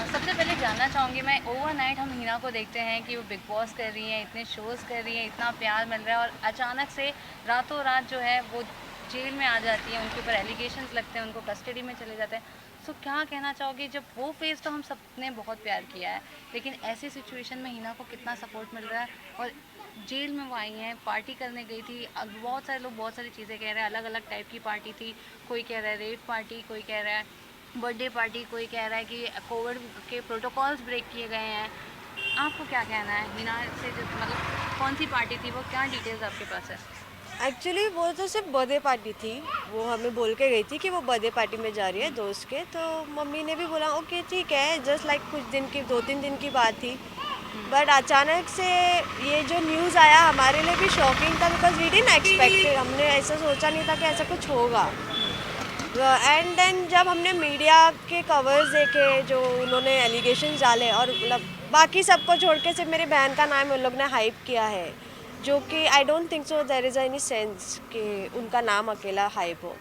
सबसे पहले जानना चाहूँगी मैं, ओवरनाइट हम हीना को देखते हैं कि वो बिग बॉस कर रही हैं, इतने शोज़ कर रही हैं, इतना प्यार मिल रहा है और अचानक से रातों रात जो है वो जेल में आ जाती हैं, उनके ऊपर एलिगेशंस लगते हैं, उनको कस्टडी में चले जाते हैं। सो क्या कहना चाहोगे, जब वो फेज़ तो हम सबने बहुत प्यार किया है, लेकिन ऐसी सिचुएशन में हीना को कितना सपोर्ट मिल रहा है और जेल में वो आई हैं, पार्टी करने गई थी। अब बहुत सारे लोग बहुत सारी चीज़ें कह रहे हैं, अलग अलग टाइप की पार्टी थी। कोई कह रहा है रेव पार्टी, कोई कह रहा है बर्थडे पार्टी, कोई कह रहा है कि कोविड के प्रोटोकॉल्स ब्रेक किए गए हैं। आपको क्या कहना है मीना से, जो मतलब कौन सी पार्टी थी वो, क्या डिटेल्स आपके पास है? एक्चुअली वो तो सिर्फ बर्थडे पार्टी थी। वो हमें बोल के गई थी कि वो बर्थडे पार्टी में जा रही है दोस्त के, तो मम्मी ने भी बोला ओके ठीक है, जस्ट लाइक कुछ दिन की 2-3 दिन की बात थी। बट अचानक से ये जो न्यूज़ आया हमारे लिए भी शॉकिंग था, बिकॉज वी डिडंट एक्सपेक्टेड। हमने ऐसा सोचा नहीं था कि ऐसा कुछ होगा। एंड देन जब हमने मीडिया के कवर्स देखे, जो उन्होंने एलिगेशंस डाले, और मतलब बाकी सबको छोड़ के सिर्फ मेरी बहन का नाम उन लोग ने हाइप किया है, जो कि I don't think so there is any sense कि उनका नाम अकेला हाइप हो।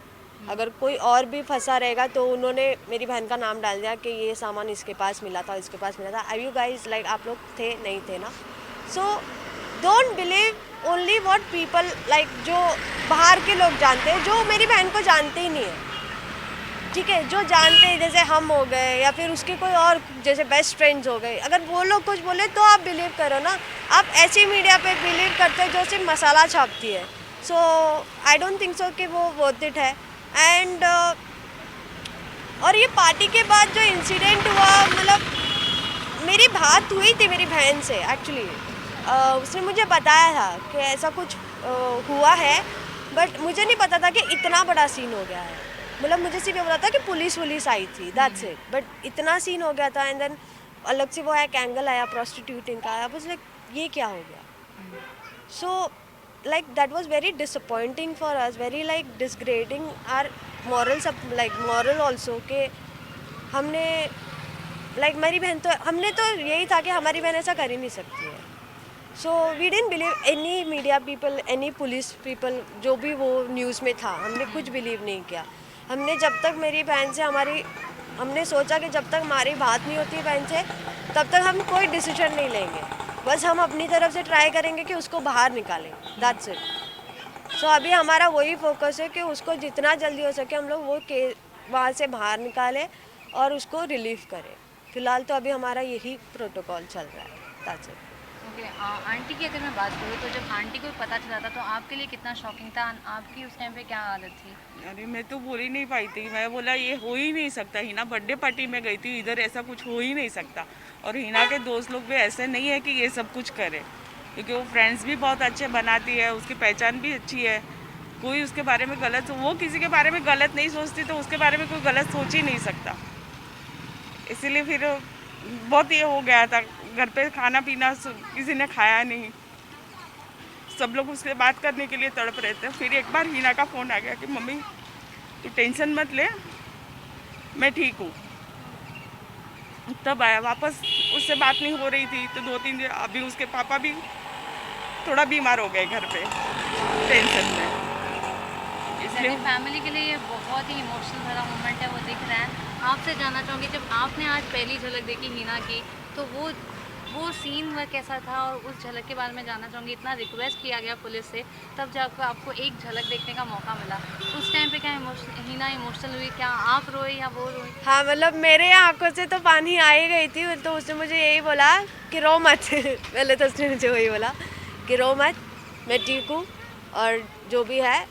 अगर कोई और भी फंसा रहेगा तो उन्होंने मेरी बहन का नाम डाल दिया कि ये सामान इसके पास मिला था, इसके पास मिला था। आई यू गाइज लाइक, आप लोग थे नहीं थे ना? So don't believe only what people like, जो बाहर के लोग जानते हैं, जो मेरी बहन को जानते ही नहीं है। ठीक है, जो जानते हैं जैसे हम हो गए या फिर उसके कोई और जैसे बेस्ट फ्रेंड्स हो गए, अगर वो लोग कुछ बोले तो आप बिलीव करो ना। आप ऐसी मीडिया पे बिलीव करते हो जो सिर्फ मसाला छापती है। सो आई डोंट थिंक सो कि वो वर्थ इट है। एंड और ये पार्टी के बाद जो इंसिडेंट हुआ, मतलब मेरी बात हुई थी मेरी बहन से एक्चुअली। उसने मुझे बताया था कि ऐसा कुछ हुआ है, बट मुझे नहीं पता था कि इतना बड़ा सीन हो गया है। मतलब मुझे सिर्फ ये पता था कि पुलिस आई थी, दैट्स इट। बट इतना सीन हो गया था, एंड देन अलग से वो एक एंगल आया प्रोस्टिट्यूटिंग का आया, बस लाइक ये क्या हो गया। So like that was very disappointing for us, very like disgrading our moral, सब लाइक मॉरल ऑल्सो, कि हमने लाइक मेरी बहन, तो हमने तो यही था कि हमारी बहन ऐसा कर ही नहीं सकती है। So we didn't believe any media people, any police people, जो भी वो न्यूज़ में था, हमने कुछ बिलीव नहीं किया। हमने जब तक मेरी बहन से हमारी, हमने सोचा कि जब तक हमारी बात नहीं होती बहन से, तब तक हम कोई डिसीजन नहीं लेंगे। बस हम अपनी तरफ से ट्राई करेंगे कि उसको बाहर निकालें, दैट्स इट। सो अभी हमारा वही फोकस है कि उसको जितना जल्दी हो सके हम लोग वो के वहाँ से बाहर निकालें और उसको रिलीव करें। फ़िलहाल तो अभी हमारा यही प्रोटोकॉल चल रहा है, दैट्स इट। ओके, आंटी की अगर मैं बात करूँ तो जब आंटी को पता चला था तो आपके लिए कितना शॉकिंग था? आपकी उस टाइम पे क्या आदत थी? अरे मैं तो बोल ही नहीं पाई थी। मैं बोला ये हो ही नहीं सकता, हिना बर्थडे पार्टी में गई थी, इधर ऐसा कुछ हो ही नहीं सकता। और हिना के दोस्त लोग भी ऐसे नहीं है कि ये सब कुछ करे, क्योंकि वो फ्रेंड्स भी बहुत अच्छे बनाती है, उसकी पहचान भी अच्छी है। कोई उसके बारे में गलत, वो किसी के बारे में गलत नहीं सोचती, तो उसके बारे में कोई गलत सोच ही नहीं सकता। इसीलिए फिर बहुत ये हो गया था। घर पे खाना पीना किसी ने खाया नहीं, सब लोग उससे बात करने के लिए तड़प रहे थे। फिर एक बार हिना का फ़ोन आ गया कि मम्मी तू टेंशन मत ले, मैं ठीक हूँ। तब आया वापस। उससे बात नहीं हो रही थी तो 2-3 दिन अभी उसके पापा भी थोड़ा बीमार हो गए घर पे टेंशन में, इसलिए। फैमिली के लिए ये बहुत ही इमोशनल भरा मोमेंट है, वो दिख रहा है। आपसे जानना चाहूँगी, जब आपने आज पहली झलक देखी हीना की, तो वो सीन वह कैसा था? और उस झलक के बारे में जानना चाहूँगी। इतना रिक्वेस्ट किया गया पुलिस से, तब जब आपको एक झलक देखने का मौका मिला, उस टाइम पे क्या हीना इमोशनल हुई? क्या आप रोए या वो रोई? हाँ, मतलब मेरे आंखों से तो पानी आ ही गई थी। तो उसने मुझे यही बोला कि रो मत पहले तो उसने मुझे वही बोला कि रो मत, मैं ठीक हूँ, और जो भी है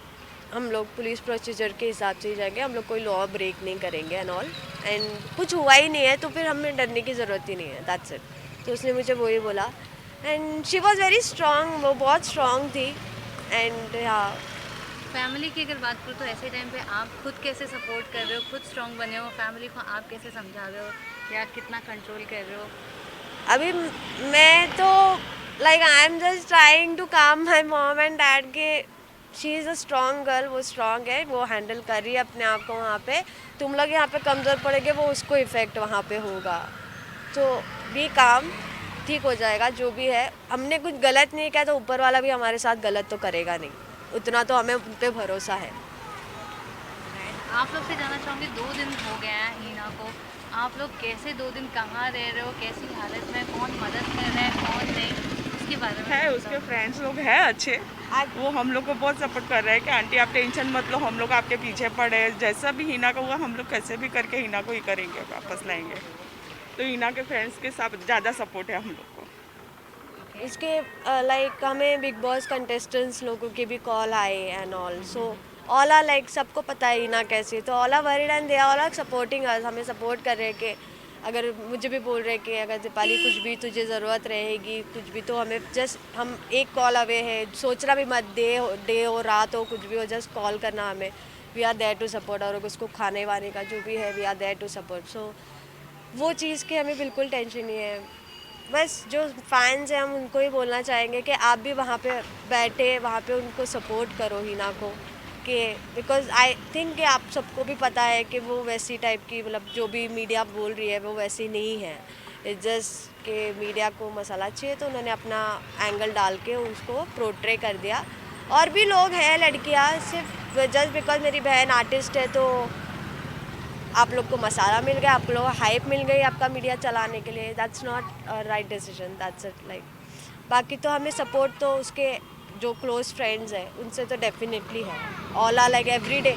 हम लोग पुलिस प्रोसीजर के हिसाब से ही जाएंगे, हम लोग कोई लॉ ब्रेक नहीं करेंगे एंड ऑल। एंड कुछ हुआ ही नहीं है तो फिर हमें डरने की ज़रूरत ही नहीं है, दैट्स इट। तो उसने मुझे वही बोला, and she was very strong, वो बहुत स्ट्रॉन्ग थी। एंड हाँ, फैमिली की अगर बात करूँ तो ऐसे टाइम पे आप खुद कैसे सपोर्ट कर रहे हो? खुद स्ट्रॉन्ग बने हो, फैमिली को आप कैसे समझा रहे हो या कितना कंट्रोल कर रहे हो? अभी मैं तो like I am just trying to calm my mom and dad के she is a strong girl, वो स्ट्रॉन्ग है, वो हैंडल कर रही है अपने आप को वहाँ पे। तुम लोग यहाँ पे कमज़ोर पड़ेंगे, वो उसको इफ़ेक्ट वहाँ पे होगा। तो बी काम, ठीक हो जाएगा। जो भी है, हमने कुछ गलत नहीं किया तो ऊपर वाला भी हमारे साथ गलत तो करेगा नहीं, उतना तो हमें उन पे भरोसा है। आप लोग से जानना चाहूँगी, 2 दिन हो गए हैं हीना को, आप लोग कैसे 2 दिन कहाँ रह रहे हो, कैसी हालत में, कौन मदद कर रहा है, कौन नहीं, उसके बारे में है कुछ उसके बताओ। फ्रेंड्स लोग हैं अच्छे, वो हम लोग को बहुत सपोर्ट कर रहे हैं कि आंटी आप टेंशन मत लो, हम लोग आपके पीछे पड़े हैं, जैसा भी हिना का हुआ हम लोग कैसे भी करके हिना को ही करेंगे, वापस लाएंगे। तो हिना के फ्रेंड्स के साथ ज़्यादा सपोर्ट है हम लोग को। ओके। इसके लाइक हमें बिग बॉस कंटेस्टेंट्स लोगों के भी कॉल आए and all, so all are like सबको पता है ना कैसे, तो all are worried and they are all are supporting us, हमें सपोर्ट कर रहे हैं कि अगर मुझे भी बोल रहे हैं कि अगर दीपाली कुछ भी तुझे ज़रूरत रहेगी कुछ भी, तो हमें जस्ट हम एक कॉल अवे है, सोचना भी मत, डे हो रात हो कुछ भी हो, जस्ट कॉल करना हमें, we are there to support, और उसको खाने वाने का जो भी है we are there to support. So वो चीज़ की हमें बिल्कुल टेंशन नहीं है। बस जो फैंस हैं हम उनको ही बोलना चाहेंगे कि आप भी वहाँ पे बैठे, वहाँ पे उनको सपोर्ट करो हिना को, कि बिकॉज आई थिंक कि आप सबको भी पता है कि वो वैसी टाइप की, मतलब जो भी मीडिया बोल रही है वो वैसी नहीं है। इट्स जस्ट कि मीडिया को मसाला चाहिए तो उन्होंने अपना एंगल डाल के उसको प्रोट्रे कर दिया। और भी लोग हैं लड़कियाँ, सिर्फ जस्ट बिकॉज मेरी बहन आर्टिस्ट है तो आप लोग को मसाला मिल गया, आप लोग को हाइप मिल गई आपका मीडिया चलाने के लिए, that's not right decision, that's it. Like बाकी तो हमें सपोर्ट तो उसके जो क्लोज फ्रेंड्स हैं उनसे तो डेफिनेटली है, all are like every day.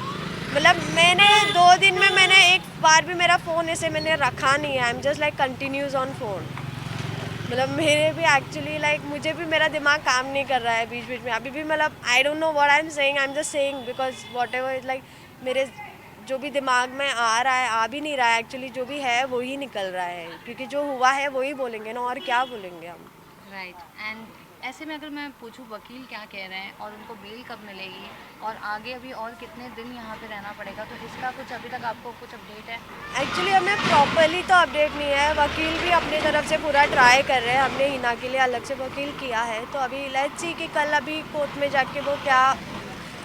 मतलब मैंने 2 दिन में मैंने एक बार भी मेरा फ़ोन ऐसे मैंने रखा नहीं है, आई am just like continues on phone. मतलब मेरे भी एक्चुअली लाइक मुझे भी मेरा दिमाग काम नहीं कर रहा है बीच बीच में अभी भी, मतलब I don't know what I am saying, I am just saying because what ever is like मेरे जो भी दिमाग में आ रहा है आ भी नहीं रहा है, एक्चुअली जो भी है वो ही निकल रहा है, क्योंकि जो हुआ है वो ही बोलेंगे ना, और क्या बोलेंगे हम। राइट। एंड ऐसे में अगर मैं पूछूं वकील क्या कह रहे हैं और उनको बेल कब मिलेगी और आगे अभी और कितने दिन यहाँ पे रहना पड़ेगा, तो इसका कुछ अभी तक आपको कुछ अपडेट है? एक्चुअली हमें प्रॉपरली तो अपडेट नहीं है, वकील भी अपनी तरफ से पूरा ट्राई कर रहे हैं, हमने हिना के लिए अलग से वकील किया है, तो अभी लेट्स सी कि कल अभी कोर्ट में जाके वो क्या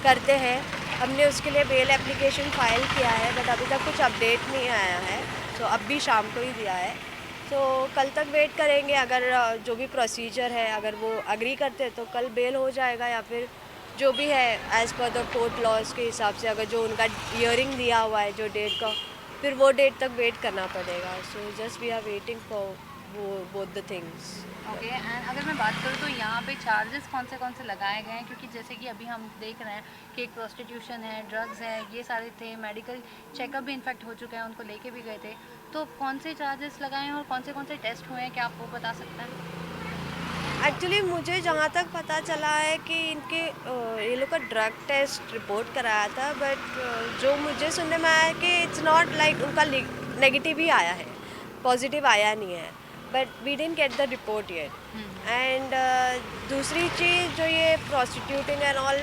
करते हैं। हमने उसके लिए बेल एप्लीकेशन फाइल किया है बट अभी तक कुछ अपडेट नहीं आया है, तो अब भी शाम को ही दिया है, तो कल तक वेट करेंगे। अगर जो भी प्रोसीजर है अगर वो अग्री करते हैं तो कल बेल हो जाएगा, या फिर जो भी है as per the court laws के हिसाब से, अगर जो उनका हियरिंग दिया हुआ है जो डेट का, फिर वो डेट तक वेट करना पड़ेगा। So just we are waiting for वो both the things. Okay. And अगर मैं बात करूँ तो यहाँ पे चार्जेस कौन से लगाए गए हैं, क्योंकि जैसे कि अभी हम देख रहे हैं कि एक प्रोस्टिट्यूशन है, ड्रग्स है, ये सारे थे, मेडिकल चेकअप भी इनफेक्ट हो चुके हैं, उनको लेके भी गए थे, तो कौन से चार्जेस लगाए हैं और कौन से टेस्ट हुए हैं, क्या आप वो बता सकते हैं? एक्चुअली मुझे जहाँ तक पता चला है कि इनके ये लोग का ड्रग टेस्ट रिपोर्ट कराया था, बट जो मुझे सुनने में आया है कि इट्स नॉट लाइक उनका नेगेटिव ही आया है, पॉजिटिव आया नहीं है, but we didn't get the report yet. And दूसरी चीज़ जो ये प्रोस्टिट्यूटिंग एंड ऑल,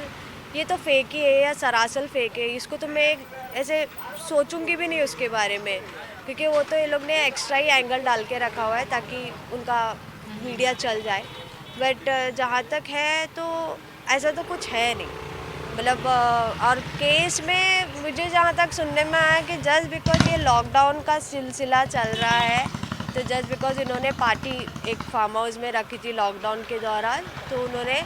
ये तो फेक ही है या सरासर फेक है, इसको तो मैं ऐसे सोचूंगी भी नहीं उसके बारे में, क्योंकि वो तो ये लोग ने एक्स्ट्रा ही एंगल डाल के रखा हुआ है ताकि उनका मीडिया चल जाए। बट जहाँ तक है तो ऐसा तो कुछ है नहीं, मतलब और केस में मुझे जहाँ तक सुनने में आया कि जस्ट बिकॉज ये लॉकडाउन का सिलसिला चल रहा है, तो जस्ट बिकॉज इन्होंने पार्टी एक फार्म हाउस में रखी थी लॉकडाउन के दौरान, तो उन्होंने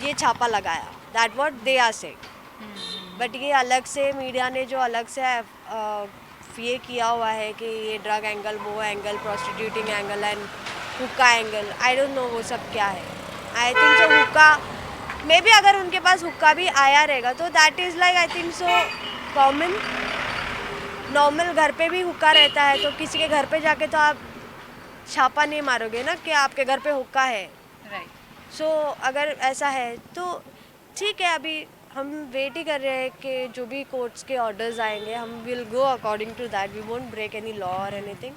ये छापा लगाया, that what they are saying. But ये अलग से मीडिया ने जो अलग से ये किया हुआ है कि ये ड्रग एंगल, वो एंगल, प्रोस्टिट्यूटिंग एंगल एंड हुक्का एंगल, आई डोंट नो वो सब क्या है। आई थिंक जो हुक्का मे भी अगर उनके पास हुक्का भी आया रहेगा तो that is like I think so common, normal घर पे भी हुक्का रहता है, तो किसी के घर पे जाके तो आप छापा नहीं मारोगे ना कि आपके घर पे हुक्का है। राइट। सो अगर ऐसा है तो ठीक है, अभी हम वेट ही कर रहे हैं कि जो भी कोर्ट्स के ऑर्डर्स आएंगे हम will go according to that, we won't break any law और एनीथिंग।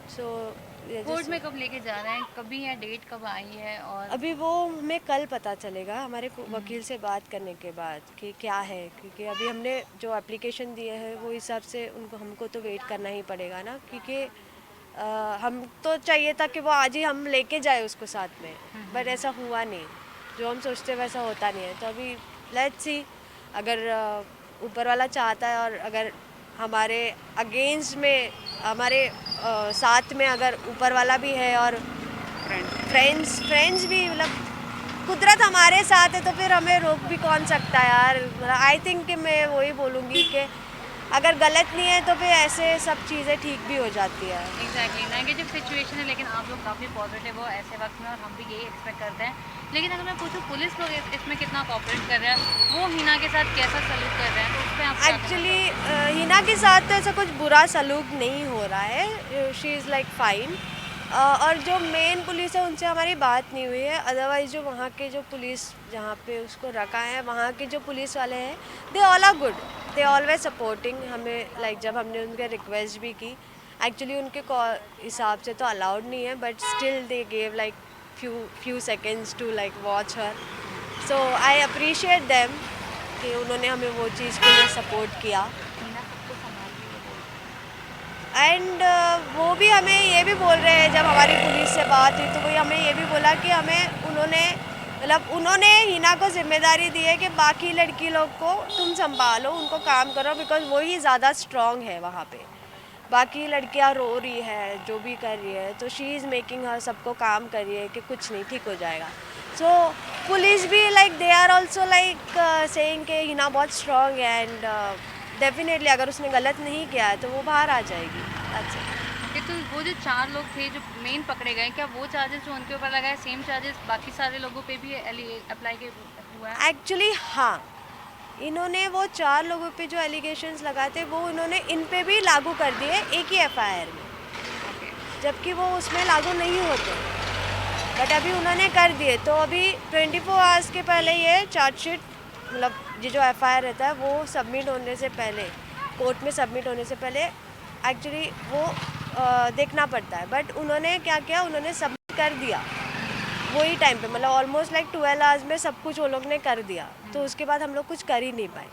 सो कोर्ट में कब लेके जा रहे हैं, कभी है डेट कब आई है? और अभी वो हमें कल पता चलेगा हमारे वकील से बात करने के बाद कि क्या है, क्योंकि अभी हमने जो एप्लीकेशन दिए है वो हिसाब से उनको हमको तो वेट करना ही पड़ेगा ना, क्योंकि हम तो चाहिए था कि वो आज ही हम लेके जाए उसको साथ में, बट ऐसा हुआ नहीं, जो हम सोचते वैसा होता नहीं है। तो अभी लेट्स सी, अगर ऊपर वाला चाहता है और अगर हमारे अगेंस्ट में हमारे साथ में अगर ऊपर वाला भी है और फ्रेंड्स भी, मतलब कुदरत हमारे साथ है, तो फिर हमें रोक भी कौन सकता है यार। आई थिंक कि मैं वही बोलूँगी कि अगर गलत नहीं है तो फिर ऐसे सब चीज़ें ठीक भी हो जाती है। एग्जैक्टली नेगेटिव सिचुएशन है, लेकिन आप लोग काफ़ी पॉजिटिव हो ऐसे वक्त में, और हम भी यही एक्सपेक्ट करते हैं। लेकिन अगर मैं पूछूँ पुलिस लोग इसमें कितना कोऑपरेट कर रहे हैं, वो हिना के साथ कैसा सलूक कर रहे हैं, तो उस पर आप क्या कहना एक्चुअली चाहोगे? हिना के साथ तो ऐसा कुछ बुरा सलूक नहीं हो रहा है, शी इज़ लाइक फाइन। और जो मेन पुलिस है उनसे हमारी बात नहीं हुई है, अदरवाइज़ जो वहाँ के जो पुलिस जहाँ पे उसको रखा है वहाँ के जो पुलिस वाले हैं they all are good, they always supporting हमें। लाइक जब हमने उनके रिक्वेस्ट भी की, एक्चुअली उनके हिसाब से तो अलाउड नहीं है, but still they gave like few seconds to like watch her. So I appreciate them कि उन्होंने हमें वो चीज़ के लिए सपोर्ट किया। हिना सबको संभाल रही है, वो एंड वो भी हमें ये भी बोल रहे हैं, जब हमारी पुलिस से बात हुई तो वही हमें ये भी बोला कि हमें उन्होंने हिना को जिम्मेदारी दी है कि बाकी लड़की लोग को तुम संभालो, उनको काम करो, बिकॉज वही ज़्यादा स्ट्रॉन्ग है वहाँ पे। बाकी लड़कियाँ रो रही है, जो भी कर रही है, तो शी इज़ मेकिंग हर सबको काम कर रही है कि कुछ नहीं, ठीक हो जाएगा। सो पुलिस भी like they are also like saying कि हिना बहुत स्ट्रॉन्ग है, एंड डेफिनेटली अगर उसने गलत नहीं किया है तो वो बाहर आ जाएगी। That's it. ओके। तो वो जो 4 लोग थे जो मेन पकड़े गए, क्या वो चार्जेस जो उनके ऊपर लगाए सेम चार्जेस बाकी सारे लोगों पे भी अप्लाई हुआ है? एक्चुअली हाँ, इन्होंने वो 4 लोगों पे जो एलिगेशंस लगाए थे वो इन्होंने इन पे भी लागू कर दिए एक ही एफआईआर में, ओके। जबकि वो उसमें लागू नहीं होते, बट अभी उन्होंने कर दिए। तो अभी 24 आवर्स के पहले ये चार्जशीट, मतलब ये जो एफआईआर रहता है वो सबमिट होने से पहले, कोर्ट में सबमिट होने से पहले एक्चुअली वो देखना पड़ता है। बट उन्होंने क्या किया, उन्होंने सबमिट कर दिया वही टाइम पे, मतलब ऑलमोस्ट लाइक 12 आवर्स में सब कुछ वो लोग ने कर दिया। तो उसके बाद हम लोग कुछ कर ही नहीं पाए।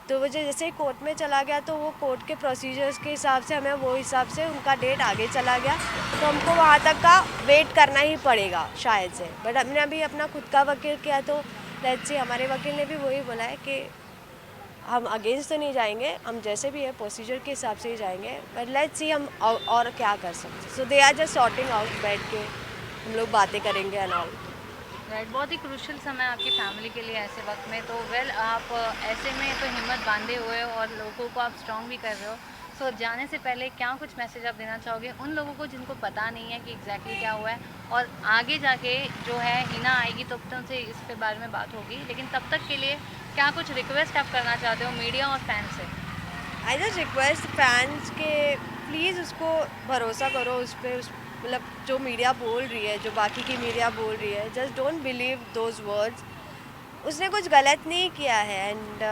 तो वो जैसे ही कोर्ट में चला गया तो वो कोर्ट के प्रोसीजर्स के हिसाब से हमें वो हिसाब से उनका डेट आगे चला गया, तो हमको वहाँ तक का वेट करना ही पड़ेगा शायद से। बट हमने अभी अपना खुद का वकील किया, तो लेट्स सी, हमारे वकील ने भी वही बोला है कि हम अगेंस्ट तो नहीं जाएंगे, हम जैसे भी है प्रोसीजर के हिसाब से ही जाएंगे, बट लेट्स सी हम और क्या कर सकते हैं। So they are just sorting out, बैठ के हम लोग बातें करेंगे एंड ऑल। राइट, बहुत ही क्रूशल समय आपकी फैमिली के लिए ऐसे वक्त में। तो वेल आप ऐसे में तो हिम्मत बांधे हुए हो और लोगों को आप स्ट्रॉन्ग भी कर रहे हो। सो जाने से पहले क्या कुछ मैसेज आप देना चाहोगे उन लोगों को जिनको पता नहीं है कि एग्जैक्टली क्या हुआ है, और आगे जाके जो है हिना आएगी तो उनसे इस पे बारे में बात होगी, लेकिन तब तक के लिए क्या कुछ रिक्वेस्ट आप करना चाहते हो मीडिया और फैन से? आई जस्ट रिक्वेस्ट फैंस के प्लीज़ उसको भरोसा करो उस पर, उस मतलब जो मीडिया बोल रही है, जो बाकी की मीडिया बोल रही है, just don't believe those words. उसने कुछ गलत नहीं किया है, and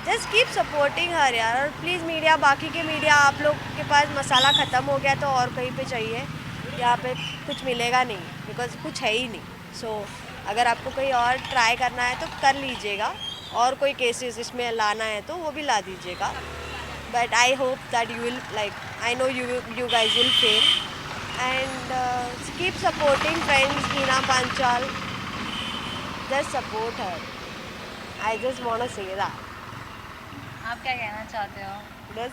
just keep supporting her यार। और प्लीज़ मीडिया, बाकी के मीडिया, आप लोग के पास मसाला ख़त्म हो गया तो और कहीं पे चाहिए, यहाँ पे कुछ मिलेगा नहीं, बिकॉज कुछ है ही नहीं। सो अगर आपको कहीं और ट्राई करना है तो कर लीजिएगा, और कोई केसेस इसमें लाना है तो वो भी ला दीजिएगा। But I hope that you will, like I know you guys will fail, and keep supporting friends Hina Panchal, just support her. I just want to say that. आप क्या कहना चाहते हो? बस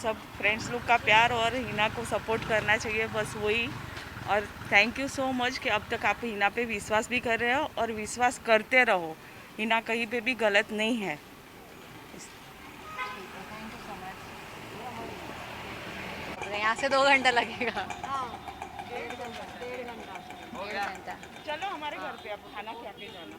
सब फ्रेंड्स लोग का प्यार और हिना को सपोर्ट करना चाहिए, बस वही। और थैंक यू सो मच कि अब तक आप हिना पे विश्वास भी कर रहे हो और विश्वास करते रहो, हिना कहीं पे भी गलत नहीं है। Thank you so much. यहाँ से 2 घंटा लगेगा। हाँ, 1.5 घंटा। चलो हमारे घर पे आप खाना खा के जाना।